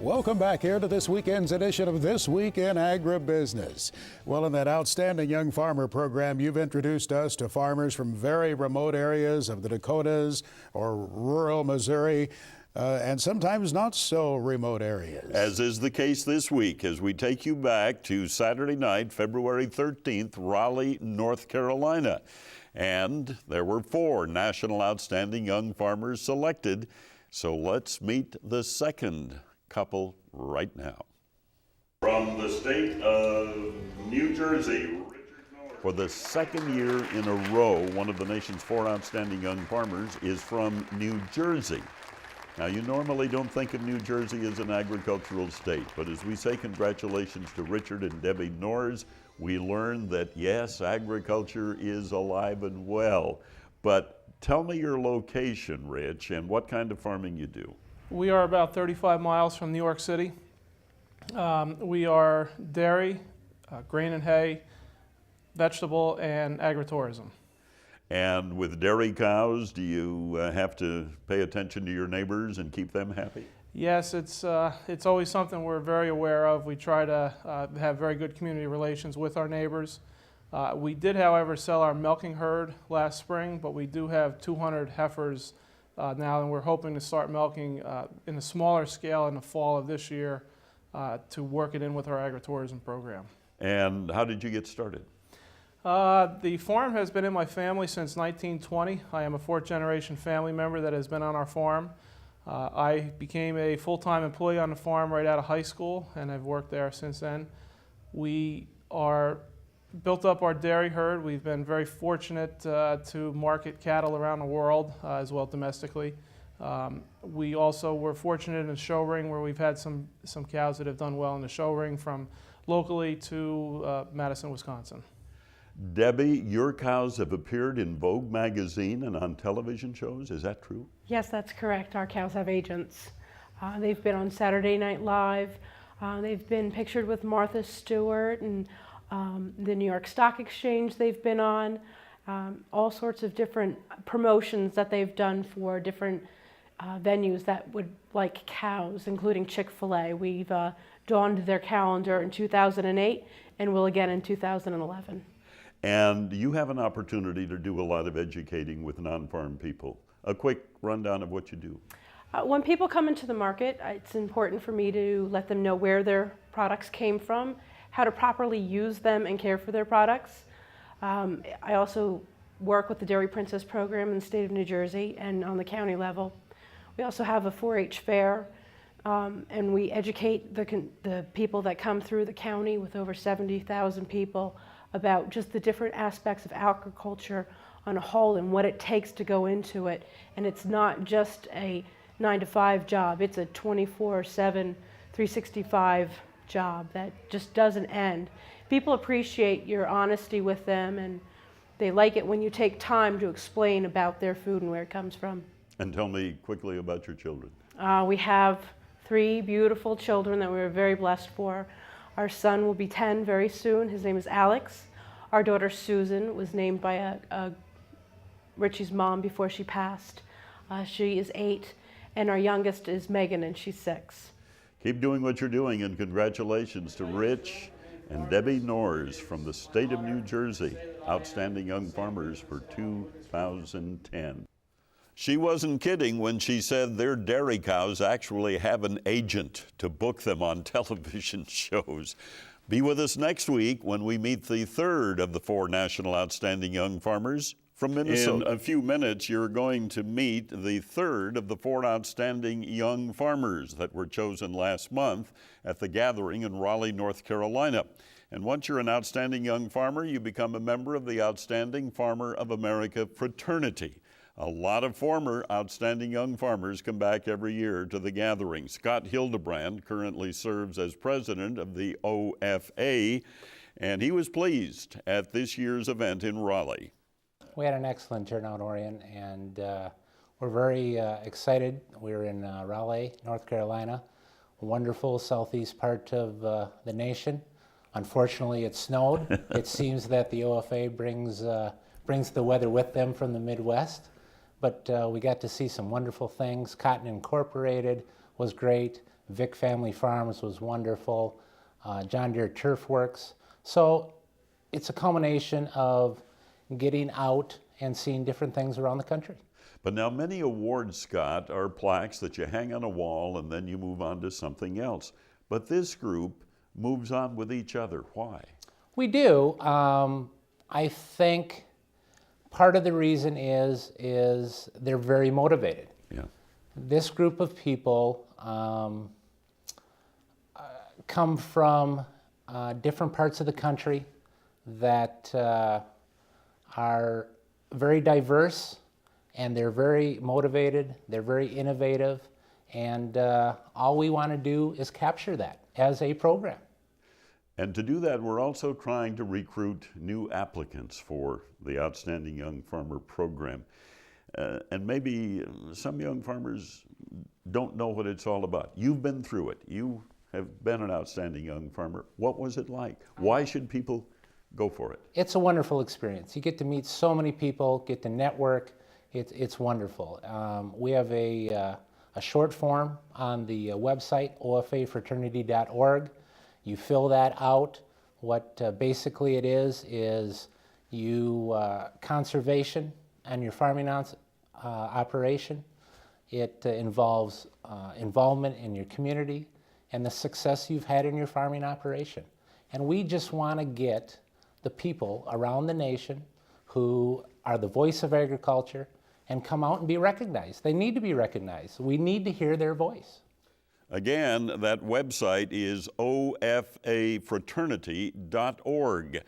Welcome back here to this weekend's edition of This Week in Agribusiness. Well, in that outstanding young farmer program, you've introduced us to farmers from very remote areas of the Dakotas or rural Missouri, and sometimes not so remote areas. As is the case this week, as we take you back to Saturday night, February 13th, Raleigh, North Carolina. And there were 4 National Outstanding Young Farmers selected. So let's meet the second couple right now. From the state of New Jersey, for the second year in a row, one of the nation's 4 outstanding young farmers is from New Jersey. Now, you normally don't think of New Jersey as an agricultural state, but as we say congratulations to Richard and Debbie Norris, we learned that yes, agriculture is alive and well. But tell me your location, Rich, and what kind of farming you do. We are about 35 miles from New York City. We are dairy, grain and hay, vegetable, and agritourism. And with dairy cows, do you have to pay attention to your neighbors and keep them happy? Yes, it's always something we're very aware of. We try to have very good community relations with our neighbors. We did, however, sell our milking herd last spring, but we do have 200 heifers now, and we're hoping to start milking in a smaller scale in the fall of this year to work it in with our agritourism program. And how did you get started? The farm has been in my family since 1920. I am a 4th-generation family member that has been on our farm. I became a full-time employee on the farm right out of high school, and I've worked there since then. We are built up our dairy herd. We've been very fortunate to market cattle around the world as well domestically. We also were fortunate in the show ring where we've had some cows that have done well in the show ring from locally to Madison, Wisconsin. Debbie, your cows have appeared in Vogue magazine and on television shows. Is that true? Yes, that's correct. Our cows have agents. They've been on Saturday Night Live. They've been pictured with Martha Stewart and the New York Stock Exchange they've been on. All sorts of different promotions that they've done for different venues that would like cows, including Chick-fil-A. We've donned their calendar in 2008 and will again in 2011. And you have an opportunity to do a lot of educating with non-farm people. A quick rundown of what you do. When people come into the market, it's important for me to let them know where their products came from, how to properly use them and care for their products. I also work with the Dairy Princess program in the state of New Jersey and on the county level. We also have a 4-H fair, and we educate the people that come through the county with over 70,000 people about just the different aspects of agriculture on a whole and what it takes to go into it. And it's not just a 9-to-5 job, it's a 24/7, 365 job that just doesn't end. People appreciate your honesty with them, and they like it when you take time to explain about their food and where it comes from. And tell me quickly about your children. We have 3 beautiful children that we were very blessed for. Our son will be 10 very soon. His name is Alex. Our daughter Susan was named by Richie's mom before she passed. She is 8, and our youngest is Megan, and she's 6. Keep doing what you're doing, and congratulations to Rich and Debbie Norris from the state of New Jersey, Outstanding Young Farmers for 2010. She wasn't kidding when she said their dairy cows actually have an agent to book them on television shows. Be with us next week when we meet the 3rd of the 4 National Outstanding Young Farmers from Minnesota. In a few minutes, you're going to meet the 3rd of the 4 outstanding young farmers that were chosen last month at the gathering in Raleigh, North Carolina. And once you're an outstanding young farmer, you become a member of the Outstanding Farmer of America fraternity. A lot of former outstanding young farmers come back every year to the gathering. Scott Hildebrand currently serves as president of the OFA, and he was pleased at this year's event in Raleigh. We had an excellent turnout, Orion, and we're very excited. We're in Raleigh, North Carolina, a wonderful southeast part of the nation. Unfortunately, it snowed. It seems that the OFA brings the weather with them from the Midwest. But we got to see some wonderful things. Cotton Incorporated was great. Vic Family Farms was wonderful. John Deere Turf Works. So it's a culmination of getting out and seeing different things around the country. But now many awards, Scott, are plaques that you hang on a wall and then you move on to something else. But this group moves on with each other. Why? We do. I think part of the reason is they're very motivated. Yeah. This group of people come from different parts of the country that are very diverse, and they're very motivated, they're very innovative, and all we want to do is capture that as a program. And to do that, we're also trying to recruit new applicants for the Outstanding Young Farmer program. And maybe some young farmers don't know what it's all about. You've been through it. You have been an outstanding young farmer. What was it like? Why should people go for it? It's a wonderful experience. You get to meet so many people, get to network. It's wonderful. We have a short form on the website, ofafraternity.org. You fill that out. What basically it is you conservation and your farming operation. It involves involvement in your community and the success you've had in your farming operation. And we just want to get the people around the nation who are the voice of agriculture and come out and be recognized. They need to be recognized. We need to hear their voice. Again, that website is ofafraternity.org.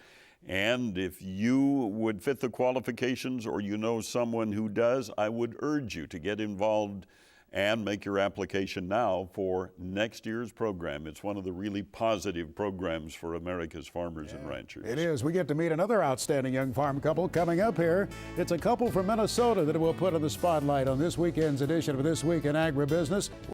And if you would fit the qualifications or you know someone who does, I would urge you to get involved and make your application now for next year's program. It's one of the really positive programs for America's farmers and ranchers. It is. We get to meet another outstanding young farm couple coming up here. It's a couple from Minnesota that we'll put in the spotlight on this weekend's edition of This Week in Agribusiness.